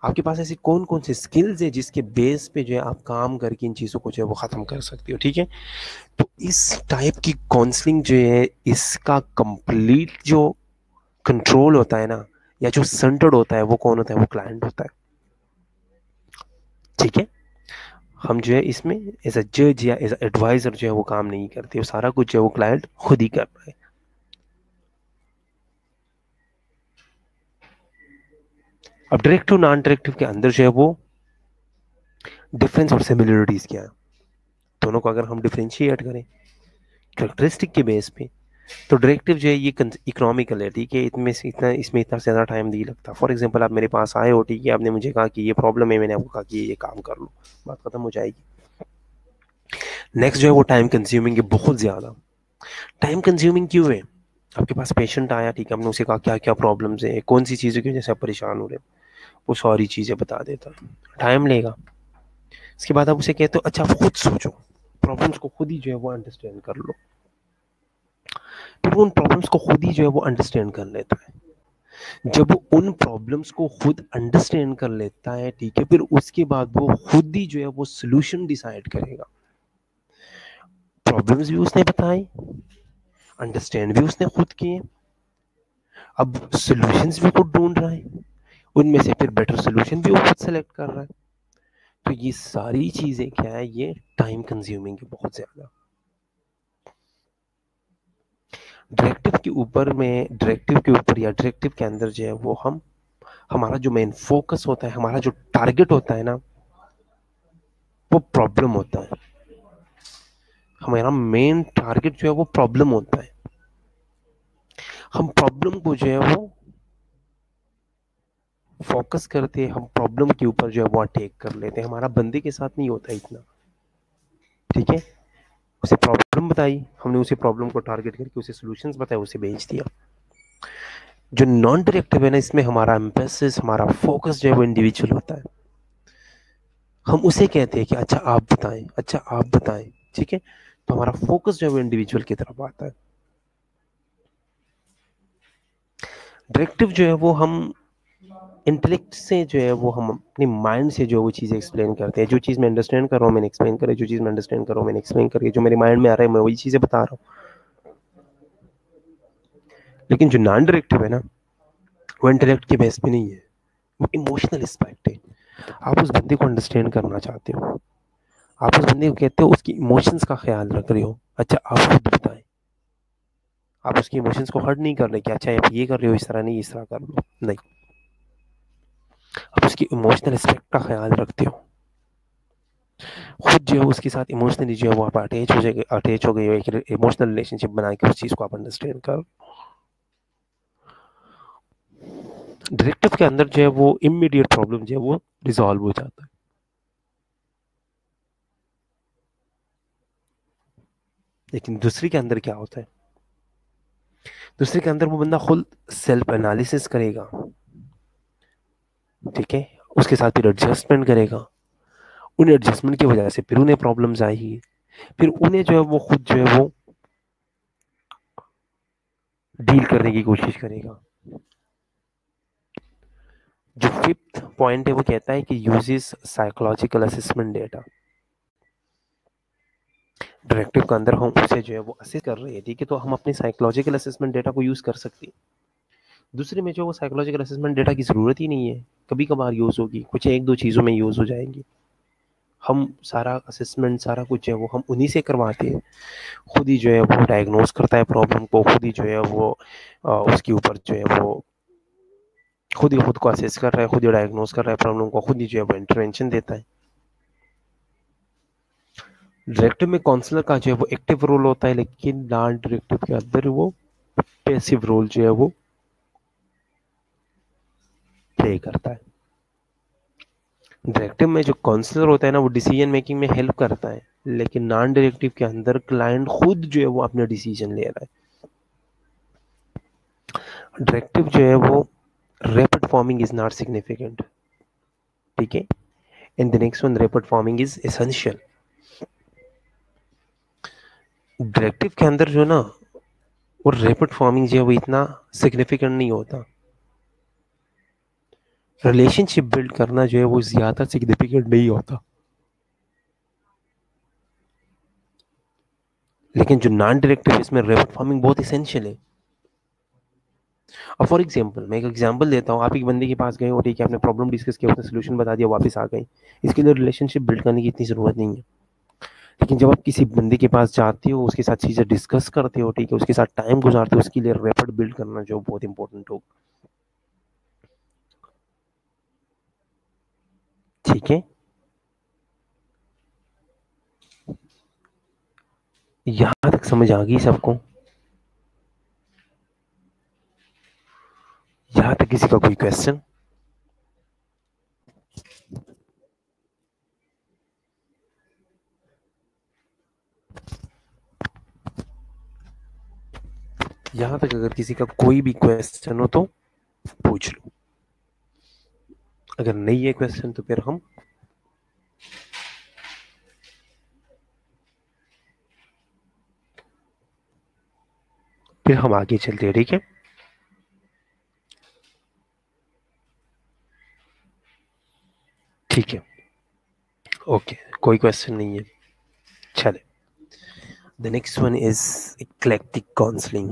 आपके पास ऐसी कौन कौन सी स्किल्स है जिसके बेस पे जो है आप काम करके इन चीज़ों को जो है वो ख़त्म कर सकते हो, ठीक है। तो इस टाइप की काउंसलिंग जो है इसका कंप्लीट जो कंट्रोल होता है ना या जो सेंटर्ड होता है वो कौन होता है, वो क्लाइंट होता है, ठीक है। हम जो है इसमें एज अ जज या एज अ एडवाइजर जो है वो काम नहीं करते, वो सारा कुछ जो है वो क्लाइंट खुद ही कर रहा है। अब डायरेक्टिव नॉन डायरेक्टिव के अंदर जो है वो डिफरेंस और सिमिलरिटीज क्या है, दोनों को अगर हम डिफ्रेंशिएट करें कैरेक्टरिस्टिक के बेस पे, तो डायरेक्टिव जो है ये इकोनॉमिकल है, ठीक है, इसमें इतना ज़्यादा टाइम नहीं लगता। फॉर एग्जांपल आप मेरे पास आए हो, ठीक है, आपने मुझे कहा कि ये प्रॉब्लम है, मैंने आपको कहा कि ये काम कर लो, बात खत्म हो जाएगी। नेक्स्ट जो है वो टाइम कंज्यूमिंग है, बहुत ज़्यादा टाइम कंज्यूमिंग क्यों है। आपके पास पेशेंट आया, ठीक है, हमने उसे कहा क्या क्या प्रॉब्लम्स है, कौन सी चीज़ों की वजह से आप परेशान हो रहे हो, वो सारी चीज़ें बता देता, टाइम लेगा। इसके बाद आप उसे कहते हो अच्छा आप खुद सोचो, प्रॉब्लम्स को खुद ही जो है वो अंडरस्टैंड कर लो, फिर उन प्रॉब्लम्स को खुद ही जो है वो अंडरस्टैंड कर लेता है। जब वो उन प्रॉब्लम्स को खुद अंडरस्टैंड कर लेता है, ठीक है, फिर उसके बाद वो खुद ही जो है वो सोल्यूशन डिसाइड करेगा। प्रॉब्लम्स भी उसने बताई, अंडरस्टैंड भी उसने खुद किए, अब सोल्यूशंस भी खुद ढूंढ रहा है, उनमें से फिर बेटर सोल्यूशन भी वो खुद सेलेक्ट कर रहा है। तो ये सारी चीजें क्या है, ये टाइम कंज्यूमिंग है बहुत ज्यादा। डायरेक्टिव के ऊपर या डायरेक्टिव के अंदर जो है वो हम हमारा जो मेन फोकस होता है, हमारा जो टारगेट होता है ना, वो प्रॉब्लम होता है। हमारा मेन टारगेट जो है वो प्रॉब्लम होता है। हम प्रॉब्लम को जो है वो फोकस करते हैं, हम प्रॉब्लम के ऊपर जो है वो अटैक कर लेते हैं, हमारा बंदे के साथ नहीं होता इतना। ठीक है, उसे प्रॉब्लम बताई, हमने उसे प्रॉब्लम को टारगेट करके उसे सॉल्यूशंस बताए, उसे भेज दिया। जो नॉन डायरेक्टिव है ना, इसमें हमारा एम्फेसिस, हमारा फोकस जो है वो इंडिविजुअल होता है। हम उसे कहते हैं कि अच्छा आप बताएं, अच्छा आप बताएं, ठीक है, तो हमारा फोकस जो है वो इंडिविजुअल की तरफ आता है। डायरेक्टिव जो है वो हम इंटेलेक्ट से जो है वो हम अपने माइंड से जो वो चीज़ें एक्सप्लेन करते हैं। जो चीज़ मैं अंडरस्टैंड कर रहा हूँ मैंने एक्सप्लेन करी, जो चीज़ मैं अंडरस्टैंड कर रहा हूँ मैंने एक्सप्लेन करी, जो मेरे माइंड में आ रहा है मैं वही चीज़ें बता रहा हूँ। लेकिन जो नॉन डायरेक्टिव है ना, वो इंटेलेक्ट के बेस पे नहीं है, वो इमोशनल एस्पेक्ट है। आप उस बंदे को अंडरस्टैंड करना चाहते हो, आप उस बंदे को कहते हो, उसकी इमोशंस का ख्याल रख रहे हो। अच्छा आप खुद बताएं, आप उसकी इमोशंस को हर्ट नहीं कर रहे कि अच्छा आप ये कर रहे हो, इस तरह नहीं, इस तरह कर लो, नहीं, आप उसकी इमोशनल एस्पेक्ट का ख्याल रखते हो। खुद जो है उसके साथ इमोशनली जो है वो आप अटैच हो गए हो, एक इमोशनल रिलेशनशिप बना के उस चीज़ को आप अंडरस्टैंड कर। डायरेक्टिव के अंदर जो है वो इमीडिएट प्रॉब्लम जो है वो रिजॉल्व हो जाता है। लेकिन दूसरे के अंदर क्या होता है, दूसरे के अंदर वो बंदा खुद सेल्फ एनालिसिस करेगा, ठीक है, उसके साथ फिर एडजस्टमेंट करेगा, उन एडजस्टमेंट की वजह से फिर उन्हें प्रॉब्लम्स आएगी, फिर उन्हें जो है वो खुद जो है वो डील करने की कोशिश करेगा। जो फिफ्थ पॉइंट है वो कहता है कि uses psychological assessment data. Directive के अंदर हम उसे जो है वो असेस कर रहे हैं, ठीक है, तो हम अपने साइकोलॉजिकल असेसमेंट डेटा को यूज कर सकते हैं। दूसरे में जो वो साइकोलॉजिकल असेसमेंट डेटा की जरूरत ही नहीं है, कभी कभार यूज होगी, कुछ एक दो चीजों में यूज हो जाएंगी। हम सारा असेसमेंट सारा कुछ है वो हम उन्हीं से करवाते हैं। खुद ही जो है वो डायग्नोस करता है प्रॉब्लम को, खुद ही जो है वो उसके ऊपर जो है वो खुद ही खुद को असेस कर रहा है, खुद ही डायग्नोस कर रहा है प्रॉब्लम को, खुद ही जो है वो इंटरवेंशन देता है। डायरेक्टिव में काउंसलर का जो है वो एक्टिव रोल होता है, लेकिन नॉन डायरेक्टिव के अंदर वो पैसिव रोल जो है वो प्ले करता है। डायरेक्टिव में जो काउंसलर होता है ना, वो डिसीजन मेकिंग में हेल्प करता है, लेकिन नॉन डायरेक्टिव के अंदर क्लाइंट खुद जो है वो अपना डिसीजन ले रहा है। डायरेक्टिव जो है वो rapid forming is not significant, ठीक है, and the next one rapid forming is essential. Directive के अंदर जो ना वो रैपिड फॉर्मिंग जो है वो इतना सिग्निफिकेंट नहीं होता, रिलेशनशिप बिल्ड करना जो है वो ज्यादा सिग्निफिकेंट नहीं होता। लेकिन जो नॉन डायरेक्टिव इसमें रैपिड फॉर्मिंग बहुत इसेंशियल है। अब फॉर एग्जांपल मैं एक एग्जांपल देता हूँ, आप एक बंदे के पास गए हो, ठीक है, आपने प्रॉब्लम डिस्कस किया, उसने सोल्यूशन बता दिया, वापस आ गए, इसके लिए रिलेशनशिप बिल्ड करने की इतनी ज़रूरत नहीं है। लेकिन जब आप किसी बंदे के पास जाते हो, उसके साथ चीज़ें डिस्कस करते हो, ठीक है, उसके साथ टाइम गुजारते हो, उसके लिए रैपिड बिल्ड करना जो बहुत इंपॉर्टेंट हो, ठीक है। यहाँ तक समझ आ गई सबको? यहाँ तक किसी का कोई क्वेश्चन? यहाँ तक अगर किसी का कोई भी क्वेश्चन हो तो पूछ लो, अगर नहीं है क्वेश्चन तो फिर हम आगे चलते हैं, ठीक है। ठीक है, ओके, कोई क्वेश्चन नहीं है, चले। The next one is eclectic counselling.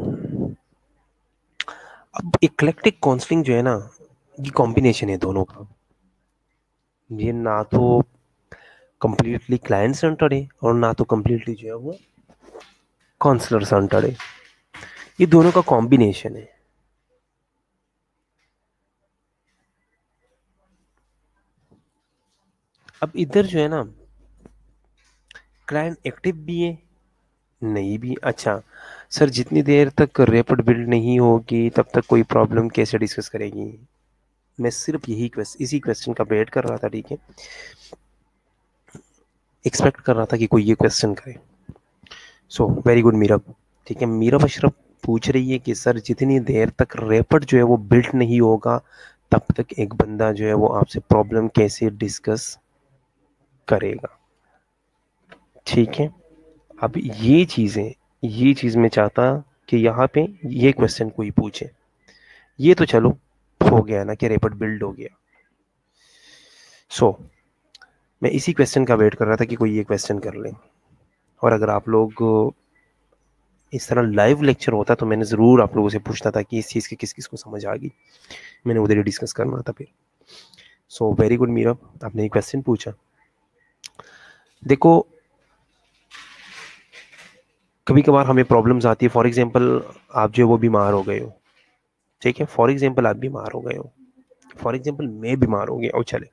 अब इक्लेक्टिक काउंसलिंग जो है ना, ये कॉम्बिनेशन है दोनों का। ये ना तो कंप्लीटली क्लाइंट सेंटर्ड है और ना तो कंप्लीटली जो है वो काउंसलर सेंटर्ड है, ये दोनों का कॉम्बिनेशन है। अब इधर जो है ना, क्लाइंट एक्टिव भी है, नहीं भी। अच्छा सर, जितनी देर तक रैपिड बिल्ड नहीं होगी तब तक कोई प्रॉब्लम कैसे डिस्कस करेगी? मैं सिर्फ इसी क्वेश्चन का वेट कर रहा था, ठीक है। एक्सपेक्ट कर रहा था कि कोई ये क्वेश्चन करे। So very good Meerab. ठीक है, मीरब अशरफ पूछ रही है कि सर जितनी देर तक रैपिड जो है वो बिल्ड नहीं होगा तब तक एक बंदा जो है वो आपसे प्रॉब्लम कैसे डिस्कस करेगा। ठीक है, अब ये चीज़ मैं चाहता कि यहाँ पे ये क्वेश्चन कोई पूछे। ये तो चलो हो गया ना कि रैपिड बिल्ड हो गया। सो मैं इसी क्वेश्चन का वेट कर रहा था कि कोई ये क्वेश्चन कर ले। और अगर आप लोग इस तरह लाइव लेक्चर होता तो मैंने ज़रूर आप लोगों से पूछता था कि इस चीज़ की किस किस को समझ आ गई, मैंने उधर ही डिस्कस करना था फिर। सो वेरी गुड मीरा, आपने ये क्वेश्चन पूछा। देखो कभी कभार हमें प्रॉब्लम्स आती है। फॉर एग्जांपल आप जो है वो बीमार हो गए हो, ठीक है, फॉर एग्जांपल आप बीमार हो गए हो, फॉर एग्जांपल मैं बीमार हो गया, और चले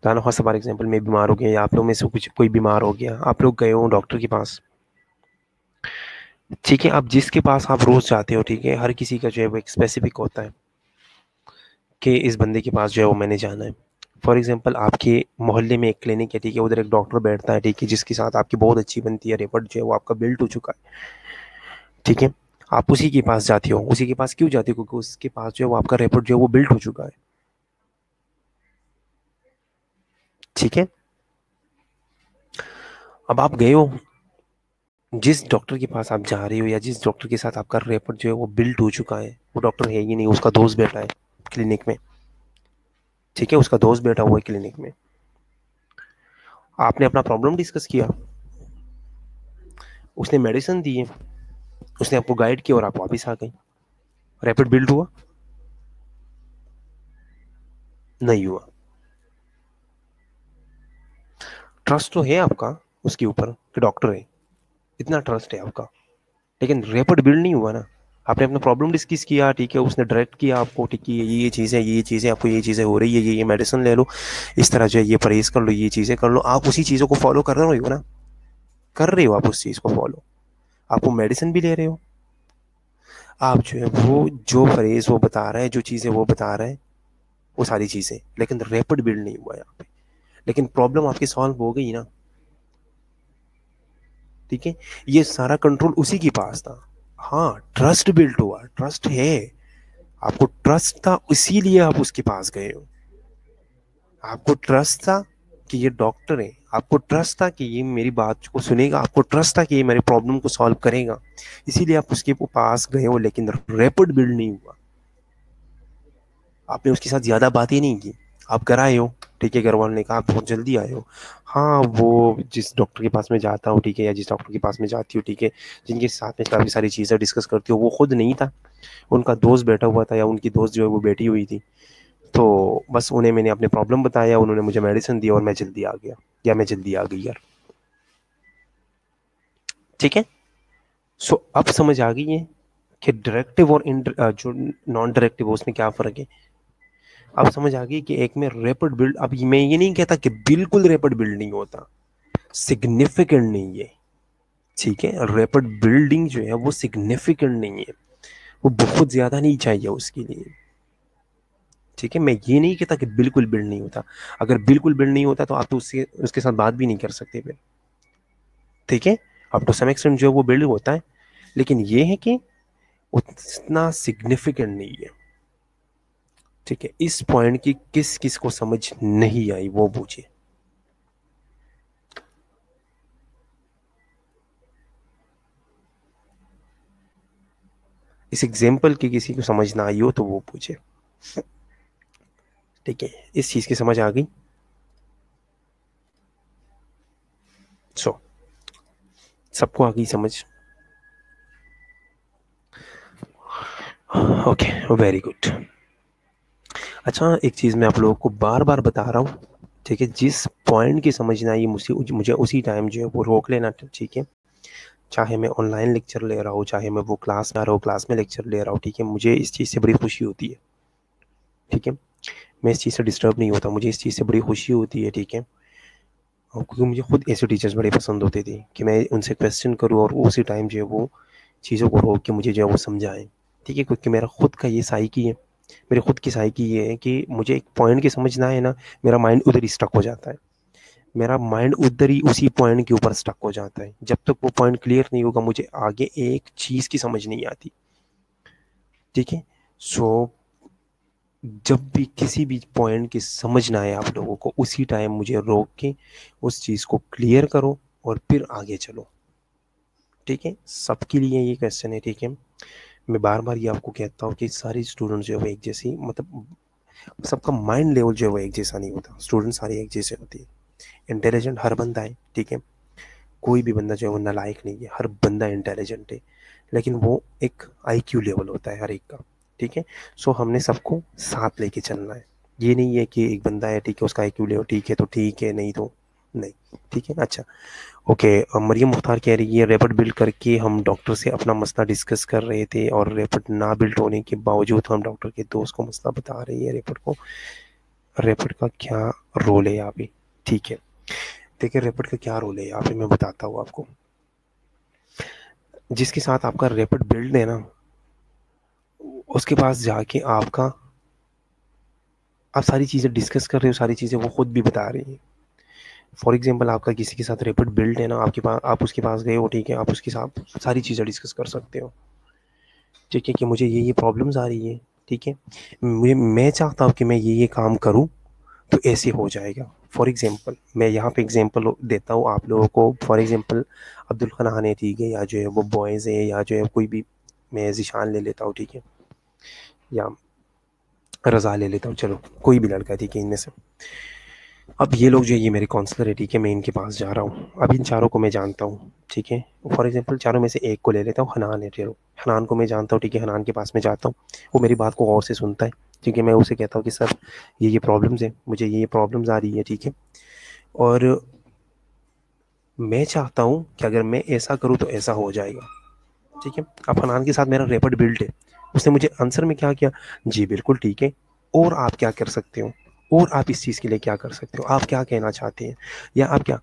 दाना खासा फॉर एग्जांपल मैं बीमार हो गया या आप लोग में से कुछ कोई बीमार हो गया, आप लोग गए हो डॉक्टर के पास। ठीक है, अब जिसके पास आप रोज जाते हो, ठीक है, हर किसी का जो है वो एक स्पेसिफिक होता है कि इस बंदे के पास जो है वो मैंने जाना है। फॉर एग्जांपल आपके मोहल्ले में एक क्लिनिक है, ठीक है, उधर एक डॉक्टर बैठता है, ठीक है, जिसके साथ आपकी बहुत अच्छी बनती है, रेपट जो है वो आपका बिल्ड हो चुका है। ठीक है, आप उसी के पास जाती हो। उसी के पास क्यों जाती हो? क्योंकि उसके पास जो है वो आपका रेपट जो है वो बिल्ड हो चुका है। ठीक है, अब आप गए हो, जिस डॉक्टर के पास आप जा रहे हो या जिस डॉक्टर के साथ आपका रेपट जो है वो बिल्ड हो चुका है, वो डॉक्टर है ही नहीं, उसका दोस्त बैठा है क्लिनिक में। ठीक है, उसका दोस्त बैठा हुआ है क्लिनिक में। आपने अपना प्रॉब्लम डिस्कस किया, उसने मेडिसिन दी है, उसने आपको गाइड किया और आप वापस आ गए। रैपिड बिल्ड हुआ? नहीं हुआ। ट्रस्ट तो है आपका उसके ऊपर कि डॉक्टर है, इतना ट्रस्ट है आपका, लेकिन रैपिड बिल्ड नहीं हुआ ना। आपने अपना प्रॉब्लम डिस्कस किया, ठीक है, उसने डायरेक्ट किया आपको, ठीक है, ये चीज़ें, ये चीज़ें, आपको ये चीज़ें हो रही है, ये मेडिसिन ले लो, इस तरह जो है ये परहेज कर लो, ये चीज़ें कर लो। आप उसी चीज़ों को फॉलो कर रहे हो ना, कर रहे हो आप उस चीज़ को फॉलो, आप वो मेडिसिन भी ले रहे हो, आप जो है वो जो परहेज वो बता रहा है, जो चीज़ें वो बता रहा है, वो सारी चीज़ें, लेकिन रैपिड बिल्ड नहीं हुआ यहाँ पे। लेकिन प्रॉब्लम आपकी सॉल्व हो गई ना। ठीक है, ये सारा कंट्रोल उसी के पास था। हाँ, ट्रस्ट बिल्ड हुआ, ट्रस्ट है, आपको ट्रस्ट था, इसीलिए आप उसके पास गए हो। आपको ट्रस्ट था कि ये डॉक्टर है, आपको ट्रस्ट था कि ये मेरी बात को सुनेगा, आपको ट्रस्ट था कि ये मेरे प्रॉब्लम को सॉल्व करेगा, इसीलिए आप उसके पास गए हो। लेकिन रैपिड बिल्ड नहीं हुआ, आपने उसके साथ ज़्यादा बातें नहीं की, आप घर आए हो। ठीक है, घर वालों ने कहा आप बहुत जल्दी आए हो। हाँ, वो जिस डॉक्टर के पास मैं जाता हूँ, ठीक है, या जिस डॉक्टर के पास मैं जाती हूँ, ठीक है, जिनके साथ में काफ़ी सारी चीज़ें डिस्कस करती हूँ, वो खुद नहीं था, उनका दोस्त बैठा हुआ था या उनकी दोस्त जो है वो बैठी हुई थी। तो बस उन्हें मैंने अपने प्रॉब्लम बताया, उन्होंने मुझे मेडिसिन दी और मैं जल्दी आ गया, या मैं जल्दी आ गई यार। ठीक है, सो अब समझ आ गई है कि डायरेक्टिव और जो नॉन डायरेक्टिव है उसमें क्या फ़र्क है। अब समझ आ गई कि एक में रैपिड बिल्ड, अब मैं ये नहीं कहता कि बिल्कुल रैपिड बिल्ड नहीं होता, सिग्निफिकेंट नहीं है। ठीक है, रैपिड बिल्डिंग जो है वो सिग्निफिकेंट नहीं है, वो बहुत ज़्यादा नहीं चाहिए उसके लिए। ठीक है, मैं ये नहीं कहता कि बिल्कुल बिल्ड नहीं होता, अगर बिल्कुल बिल्ड नहीं होता तो आप तो उससे उसके साथ बात भी नहीं कर सकते फिर। ठीक है, अब टू सम एक्सटेंट जो है वो बिल्ड होता है, लेकिन ये है कि उतना सिग्निफिकेंट नहीं है। ठीक है, इस पॉइंट की किस किस को समझ नहीं आई वो पूछे। इस एग्जाम्पल की किसी को समझ ना आई हो तो वो पूछे। ठीक है, इस चीज की समझ आ गई। सो सबको आ गई समझ? Okay, very good. अच्छा, एक चीज मैं आप लोगों को बार बार बता रहा हूँ, ठीक है, जिस पॉइंट की समझ ना आई मुझे उसी टाइम जो है वो रोक लेना। ठीक है, चाहे मैं ऑनलाइन लेक्चर ले रहा हूँ, चाहे मैं वो क्लास में आ रहा हूँ, क्लास में लेक्चर ले रहा हूँ, ठीक है, मुझे इस चीज़ से बड़ी खुशी होती है। ठीक है, मैं इस चीज़ से डिस्टर्ब नहीं होता, मुझे इस चीज़ से बड़ी खुशी होती है। ठीक है, और क्योंकि मुझे खुद ऐसे टीचर्स बड़े पसंद होते थे कि मैं उनसे क्वेश्चन करूँ और उसी टाइम जो है वो चीज़ों को रोक के मुझे जो है वो समझाएं। ठीक है, क्योंकि मेरा खुद का ये साइकी है, मेरे खुद की साइकी ये है कि मुझे एक पॉइंट की समझ ना है ना, मेरा माइंड उधर ही स्टक हो जाता है। मेरा माइंड उधर ही उसी पॉइंट के ऊपर स्टक हो जाता है। जब तक वो पॉइंट क्लियर नहीं होगा मुझे आगे एक चीज की समझ नहीं आती। ठीक है। सो जब भी किसी भी पॉइंट की समझ ना आए आप लोगों को, उसी टाइम मुझे रोक के उस चीज को क्लियर करो और फिर आगे चलो। ठीक है, सबके लिए ये क्वेश्चन है। ठीक है, मैं बार बार ये आपको कहता हूँ कि सारे स्टूडेंट्स जो है वो एक जैसी, मतलब सबका माइंड लेवल जो है वो एक जैसा नहीं होता। स्टूडेंट सारे एक जैसे होते हैं। इंटेलिजेंट हर बंदा है। ठीक है, कोई भी बंदा जो है वो नालायक नहीं है, हर बंदा इंटेलिजेंट है। लेकिन वो एक आईक्यू लेवल होता है हर एक का। ठीक है, सो हमने सबको साथ लेके चलना है। ये नहीं है कि एक बंदा है, ठीक है, उसका आईक्यू लेवल ठीक है तो ठीक है, नहीं तो नहीं। ठीक है, अच्छा, ओके। मरियम मुख्तार कह रही है रैपिड बिल्ड करके हम डॉक्टर से अपना मसला डिस्कस कर रहे थे और रैपिड ना बिल्ड होने के बावजूद हम डॉक्टर के दोस्त को मसला बता रही है रैपिड को। रैपिड का क्या रोल है यहाँ पे? ठीक है, देखिए रैपिड का क्या रोल है यहाँ पे मैं बताता हूँ आपको। जिसके साथ आपका रैपिड बिल्ड है ना, उसके पास जाके आप सारी चीज़ें डिस्कस कर रहे हो, सारी चीज़ें वो खुद भी बता रही है। फॉर एग्जांपल आपका किसी के साथ रैपिड बिल्ड है ना, आपके पास, आप उसके पास गए हो, ठीक है, आप उसके साथ सारी चीज़ें डिस्कस कर सकते हो। ठीक है, कि मुझे ये प्रॉब्लम्स आ रही है। ठीक है, मुझे, मैं चाहता हूँ कि मैं ये काम करूँ तो ऐसे हो जाएगा। फॉर एग्जांपल मैं यहाँ पे एग्जांपल देता हूँ आप लोगों को। फॉर एग्जांपल अब्दुल खनान है, ठीक है, या जो है वो बॉयज़ है, या जो है कोई भी, मैं ज़ीशान ले लेता हूँ, ठीक है, या रज़ा ले लेता हूँ, चलो कोई भी लड़का है, ठीक है, इनमें से। अब ये लोग जो है ये मेरे काउंसलर है, ठीक है, मैं इनके पास जा रहा हूँ। अब इन चारों को मैं जानता हूँ, ठीक है। फॉर एग्जांपल चारों में से एक को ले लेता हूँ, हनान है, चलो हनान को मैं जानता हूँ, ठीक है, हनान के पास मैं जाता हूँ। वो मेरी बात को गौर से सुनता है। ठीक है, मैं उसे कहता हूँ कि सर ये प्रॉब्लम्स है, मुझे ये प्रॉब्लम्स आ रही है, ठीक है, और मैं चाहता हूँ कि अगर मैं ऐसा करूँ तो ऐसा हो जाएगा। ठीक है, अब हनान के साथ मेरा रैपिड बिल्ड है। उसने मुझे आंसर में क्या किया, जी बिल्कुल ठीक है, और आप क्या कर सकते हो, और आप इस चीज़ के लिए क्या कर सकते हो, आप क्या कहना चाहते हैं, या आप क्या,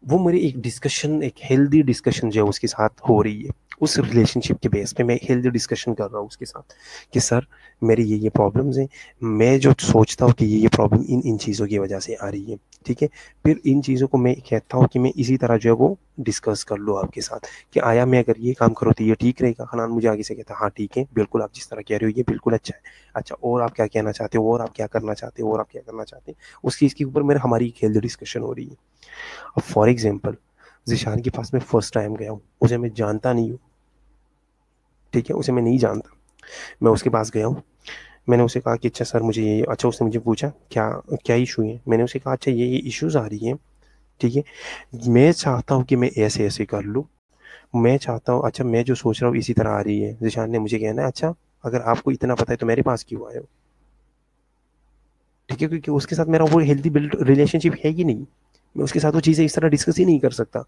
वो मेरी एक डिस्कशन, एक हेल्दी डिस्कशन जो है उसके साथ हो रही है। उस रिलेशनशिप के बेस पे मैं हेल्दी डिस्कशन कर रहा हूँ उसके साथ कि सर मेरी ये प्रॉब्लम्स हैं, मैं जो सोचता हूँ कि ये प्रॉब्लम इन इन चीज़ों की वजह से आ रही है। ठीक है, फिर इन चीज़ों को मैं कहता हूँ कि मैं इसी तरह जो है वो डिस्कस कर लूँ आपके साथ कि आया मैं अगर ये काम करूँ तो ये ठीक रहेगा। हनान मुझे आगे से कहता है हाँ ठीक है, बिल्कुल आप जिस तरह कह रहे हो ये बिल्कुल अच्छा है। अच्छा, और आप क्या कहना चाहते हो, और आप क्या करना चाहते हो, और आप क्या करना चाहते हैं, उस चीज़ के ऊपर मेरे हमारी एक हेल्दी डिस्कशन हो रही है। अब फॉर एग्जाम्पल ज़ीशान के पास मैं फर्स्ट टाइम गया हूँ, उसे मैं जानता नहीं हूँ, ठीक है, उसे मैं नहीं जानता। मैं उसके पास गया हूँ, मैंने उसे कहा कि अच्छा सर मुझे ये, अच्छा उसने मुझे पूछा क्या क्या इशू है, मैंने उसे कहा अच्छा ये इश्यूज़ आ रही हैं। ठीक है, मैं चाहता हूँ कि मैं ऐसे ऐसे कर लूँ, मैं चाहता हूँ, अच्छा मैं जो सोच रहा हूँ इसी तरह आ रही है। ज़ीशान ने मुझे कहना है अच्छा अगर आपको इतना पता है तो मेरे पास क्यों आए हो। ठीक है, क्योंकि उसके साथ मेरा वो हेल्दी बिल्ड रिलेशनशिप है ही नहीं, मैं उसके साथ वो चीज़ें इस तरह डिस्कस ही नहीं कर सकता।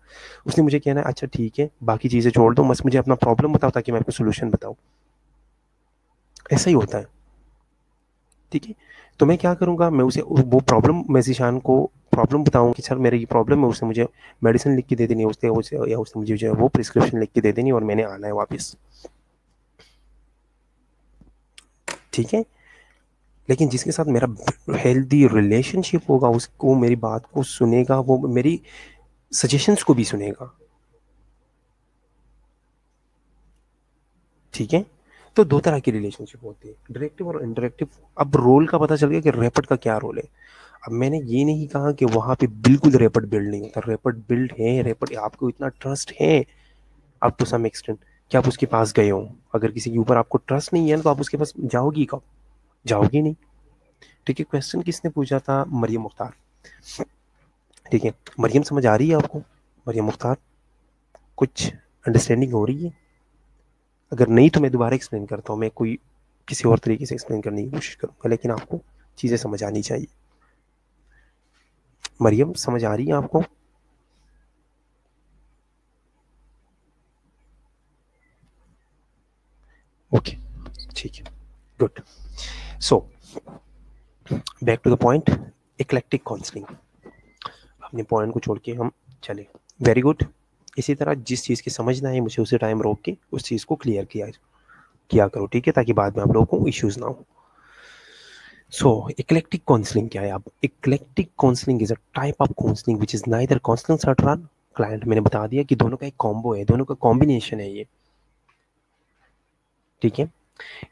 उसने मुझे कहना है अच्छा ठीक है बाकी चीज़ें छोड़ दो, बस मुझे अपना प्रॉब्लम बताओ ताकि मैं आपको सोल्यूशन बताऊँ। ऐसा ही होता है। ठीक है, तो मैं क्या करूँगा, मैं उसे वो प्रॉब्लम, मैं ज़ीशान को प्रॉब्लम बताऊँ कि सर मेरी ये प्रॉब्लम है, उसने मुझे मेडिसिन लिख के दे देनी है, उसने उसे, या उसने मुझे जो है वो प्रिस्क्रिप्शन लिख के दे देनी और मैंने आना है वापस। ठीक है, लेकिन जिसके साथ मेरा हेल्दी रिलेशनशिप होगा उसको मेरी बात को सुनेगा, वो मेरी सजेशंस को भी सुनेगा। ठीक है, तो दो तरह की रिलेशनशिप होती है, डायरेक्टिव और इंडायरेक्टिव। अब रोल का पता चल गया कि रैपिड का क्या रोल है। अब मैंने ये नहीं कहा कि वहां पे बिल्कुल रैपिड बिल्ड नहीं होता, रैपिड बिल्ड है, रैपिड आपको इतना ट्रस्ट है अप टू सम एक्सटेंट कि आप उसके पास गए हो। अगर किसी के ऊपर आपको ट्रस्ट नहीं है ना तो आप उसके पास जाओगी कब, जाओगी नहीं। ठीक है, क्वेश्चन किसने पूछा था, मरियम मुख्तार। ठीक है, मरियम समझ आ रही है आपको, मरियम मुख्तार कुछ अंडरस्टैंडिंग हो रही है? अगर नहीं तो मैं दोबारा एक्सप्लेन करता हूँ, मैं कोई किसी और तरीके से एक्सप्लेन करने की कोशिश करूँगा, लेकिन आपको चीज़ें समझ आनी चाहिए। मरियम समझ आ रही है आपको? ओके, ठीक है, good. So back to the point, eclectic counselling. अपने पॉइंट को छोड़ के हम चले, वेरी गुड। इसी तरह जिस चीज़ की समझ ना आए मुझे उसे टाइम रोक के उस चीज़ को क्लियर किया किया करो, ठीक है, ताकि बाद में आप लोगों को इश्यूज ना हो। सो इक्लेक्टिक काउंसलिंग क्या है? अब eclectic counselling is a type of counselling which is neither counselling certain client. मैंने बता दिया कि दोनों का एक कॉम्बो है, दोनों का कॉम्बिनेशन है ये, ठीक है।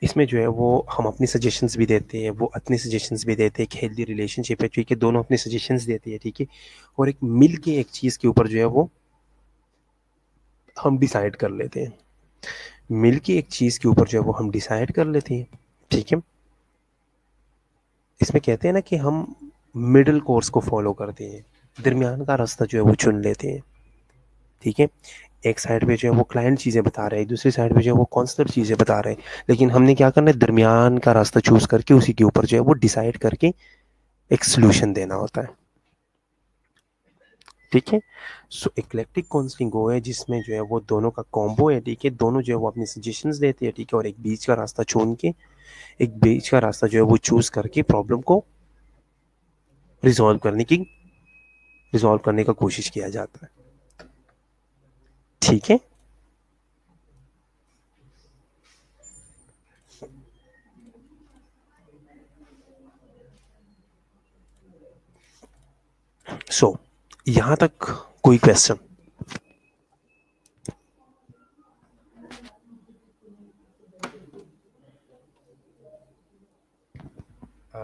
इसमें जो है वो हम अपनी सजेशंस भी देते हैं, वो अपनी सजेशंस भी देते हैं। एक हेल्दी रिलेशनशिप है, ठीक है, दोनों अपनी सजेशंस देते हैं, ठीक है। और एक मिल के एक चीज़ के ऊपर जो है वो हम डिसाइड कर लेते हैं, मिल के एक चीज़ के ऊपर जो है वो हम डिसाइड कर लेते हैं, ठीक है। इसमें कहते हैं ना कि हम मिडिल कोर्स को फॉलो करते हैं, दरमियान का रास्ता जो है वो चुन लेते हैं, ठीक है। एक साइड पे जो है वो क्लाइंट चीज़ें बता रहे हैं, दूसरी साइड पे जो है वो काउंसलर चीज़ें बता रहे हैं, लेकिन हमने क्या करना है, दरमियान का रास्ता चूज करके उसी के ऊपर जो है वो डिसाइड करके एक सोल्यूशन देना होता है, ठीक है। सो इक्लेक्टिक काउंसलिंग वो है जिसमें जो है वो दोनों का कॉम्बो है, ठीक है। दोनों जो है वो अपनी सजेशंस देते हैं, ठीक है, और एक बीच का रास्ता चुन के, एक बीच का रास्ता जो है वो चूज करके प्रॉब्लम को रिजॉल्व करने की रिजॉल्व करने का कोशिश किया जाता है, ठीक है। सो यहां तक कोई क्वेश्चन?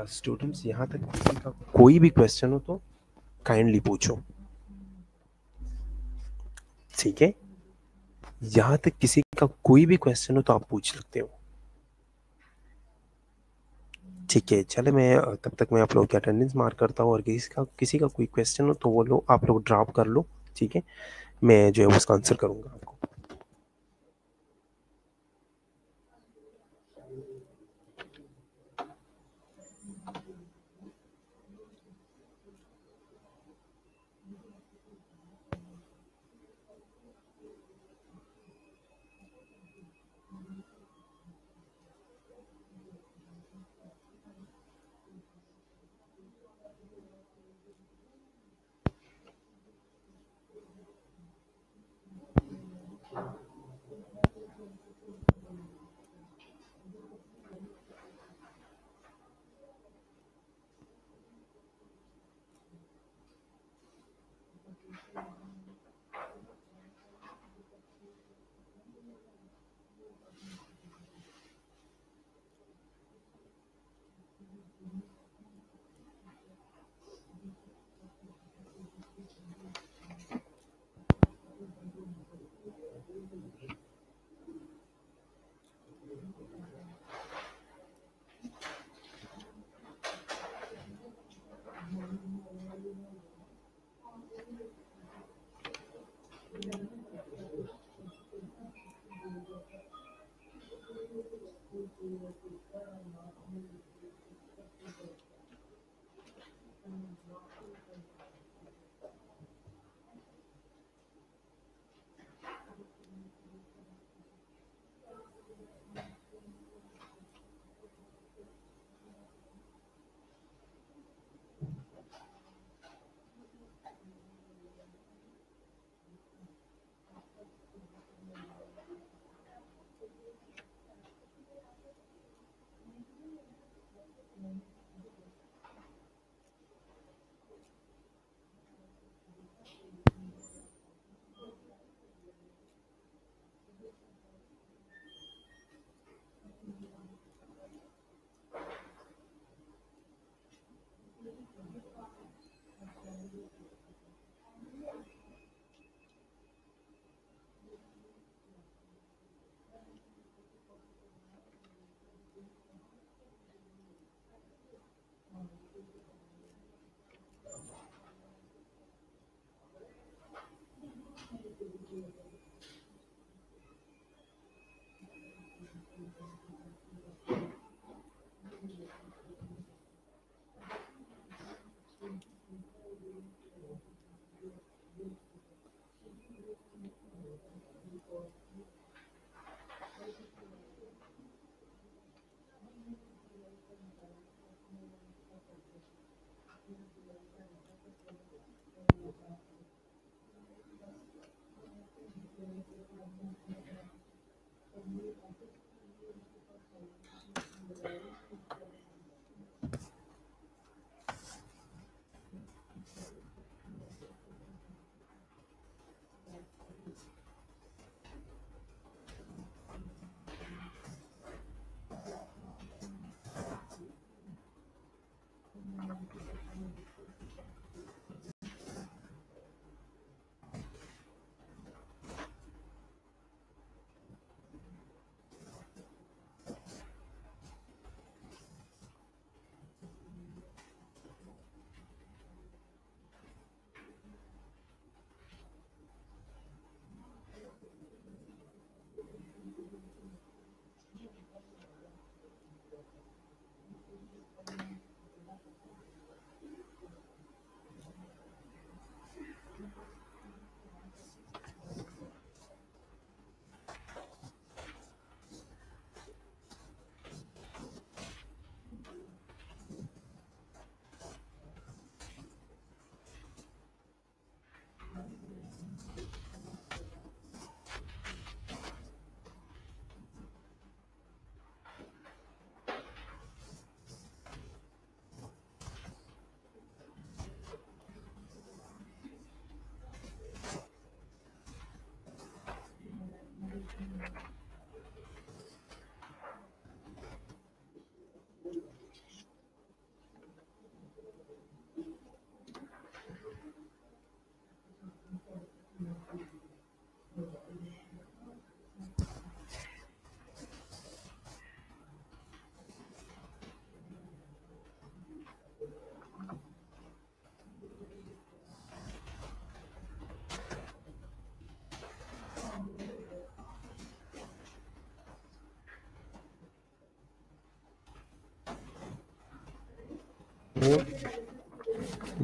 स्टूडेंट्स यहाँ तक किसी का कोई भी क्वेश्चन हो तो काइंडली पूछो, ठीक है। यहाँ तक किसी का कोई भी क्वेश्चन हो तो आप पूछ सकते हो, ठीक है। चले मैं तब तक मैं आप लोगों की अटेंडेंस मार्क करता हूँ, और किसी का कोई क्वेश्चन हो तो वो लो, आप लोग ड्रॉप कर लो, ठीक है। मैं जो है उसका आंसर करूँगा आपको।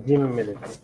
जी मैम, मैं लेता हूँ।